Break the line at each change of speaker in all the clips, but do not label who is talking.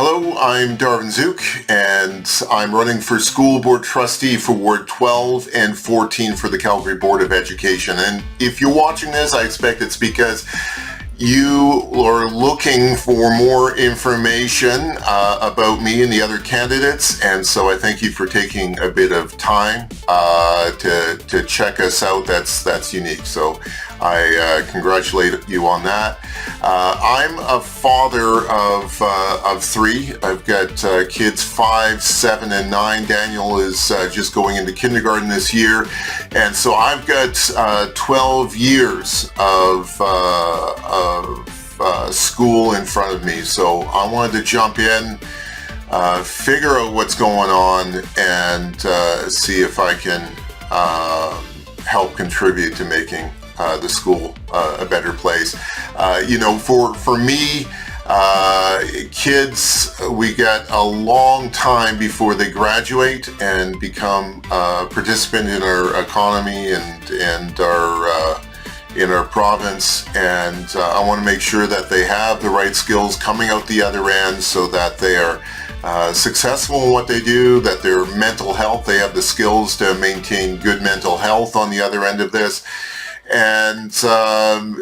Hello, I'm Darvin Zuch, and I'm running for school board trustee for Ward 12 and 14 for the Calgary Board of Education. And if you're watching this, I expect it's because you are looking for more information about me and the other candidates, and so I thank you for taking a bit of time to check us out. That's unique, so I congratulate you on that. I'm a father of three. I've got kids 5, 7, and 9. Daniel is just going into kindergarten this year, and so I've got 12 years of school in front of me. So I wanted to jump in, figure out what's going on, and see if I can help contribute to making the school a better place. For me, kids, we get a long time before they graduate and become a participant in our economy and our in our province, and I want to make sure that they have the right skills coming out the other end so that they are successful in what they do, that their mental health, they have the skills to maintain good mental health on the other end of this. And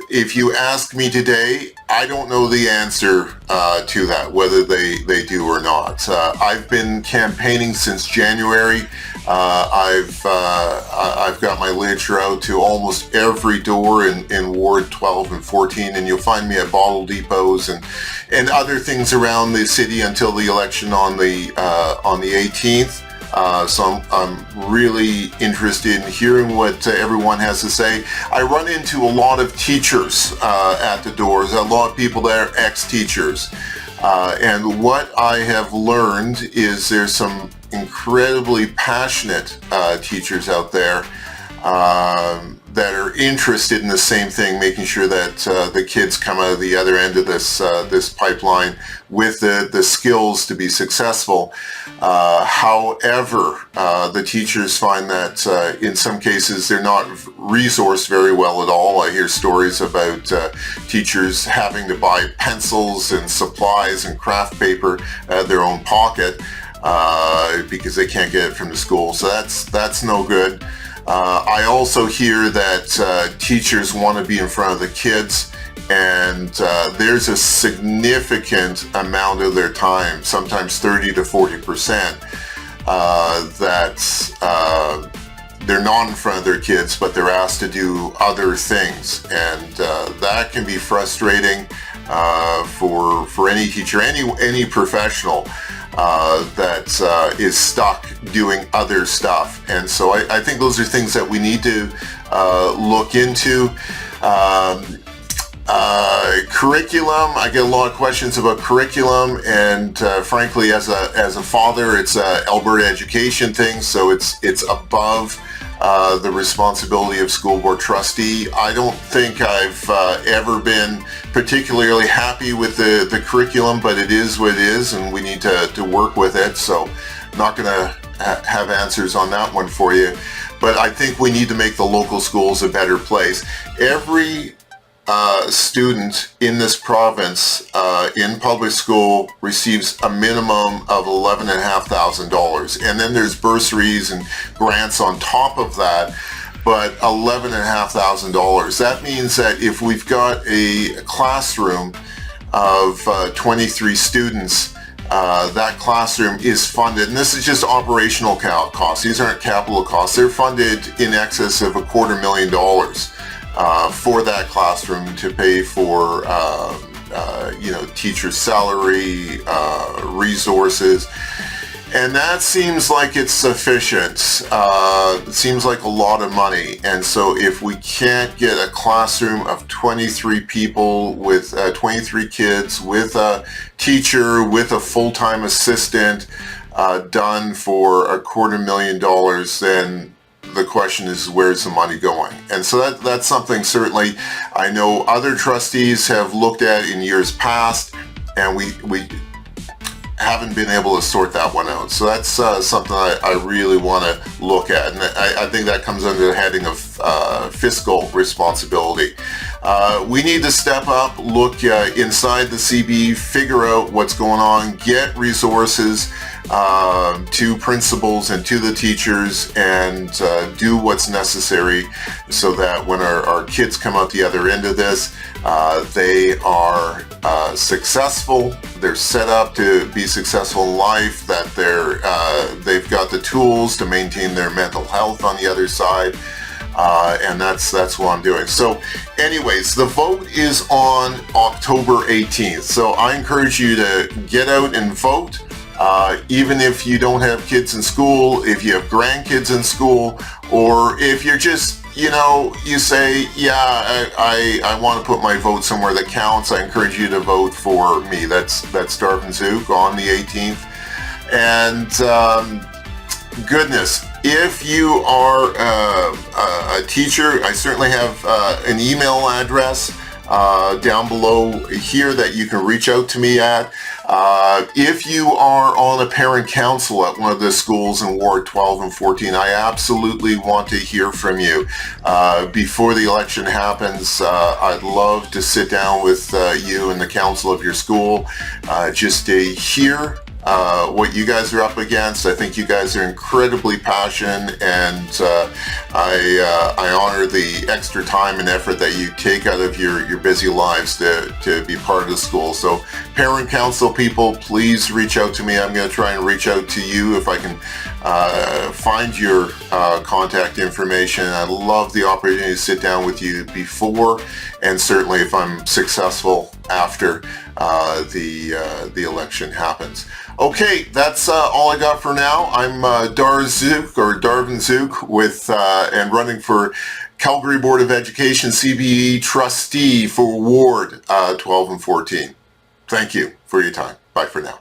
if you ask me today, I don't know the answer to that, whether they do or not. I've been campaigning since January. I've got my literature out to almost every door in Ward 12 and 14, and you'll find me at bottle depots and other things around the city until the election on the 18th. So I'm really interested in hearing what everyone has to say. I run into a lot of teachers at the doors, a lot of people that are ex-teachers. And what I have learned is there's some incredibly passionate teachers out there that are interested in the same thing, making sure that the kids come out of the other end of this pipeline with the skills to be successful. However, the teachers find that in some cases they're not resourced very well at all. I hear stories about teachers having to buy pencils and supplies and craft paper out of their own pocket because they can't get it from the school. So that's no good. I also hear that teachers want to be in front of the kids, and there's a significant amount of their time, sometimes 30 to 40%, that they're not in front of their kids, but they're asked to do other things, and that can be frustrating for any teacher, any professional that is stuck doing other stuff. And so I think those are things that we need to look into. Curriculum, I get a lot of questions about curriculum, and frankly, as a father, it's a Alberta education thing, so it's above the responsibility of school board trustee. I don't think I've ever been particularly happy with the curriculum, but it is what it is, and we need to work with it. So I'm not going to have answers on that one for you, but I think we need to make the local schools a better place. Every student in this province in public school receives a minimum of $11,500, and then there's bursaries and grants on top of that, but $11,500. That means that if we've got a classroom of 23 students, that classroom is funded, and this is just operational costs. These aren't capital costs. They're funded in excess of $250,000 for that classroom to pay for teacher salary, resources, and that seems like it's sufficient. It seems like a lot of money, and so if we can't get a classroom of 23 people with 23 kids with a teacher with a full-time assistant done for $250,000, then the question is, where's the money going? And so that's something certainly I know other trustees have looked at in years past, and we haven't been able to sort that one out. So that's something I really want to look at, and I think that comes under the heading of fiscal responsibility. we need to step up, look inside the CBE, figure out what's going on, get resources to principals and to the teachers, and do what's necessary so that when our kids come out the other end of this, they are successful, they're set up to be successful in life, that they've got the tools to maintain their mental health on the other side. And that's what I'm doing. So anyways, the vote is on October 18th. So I encourage you to get out and vote. Even if you don't have kids in school, if you have grandkids in school, or if you're just, you say, yeah, I want to put my vote somewhere that counts, I encourage you to vote for me. That's Darvin Zuch on the 18th. And goodness, if you are a teacher, I certainly have an email address down below here that you can reach out to me at. If you are on a parent council at one of the schools in Ward 12 and 14, I absolutely want to hear from you. Before the election happens, I'd love to sit down with you and the council of your school just to hear what you guys are up against. I think you guys are incredibly passionate, and I honor the extra time and effort that you take out of your busy lives to be part of the school. So parent council people, please reach out to me. I'm going to try and reach out to you if I can find your contact information. I'd love the opportunity to sit down with you before, and certainly if I'm successful after the election happens. Okay, that's all I got for now. I'm Darvin Zuch with and running for Calgary Board of Education CBE Trustee for Ward 12 and 14. Thank you for your time. Bye for now.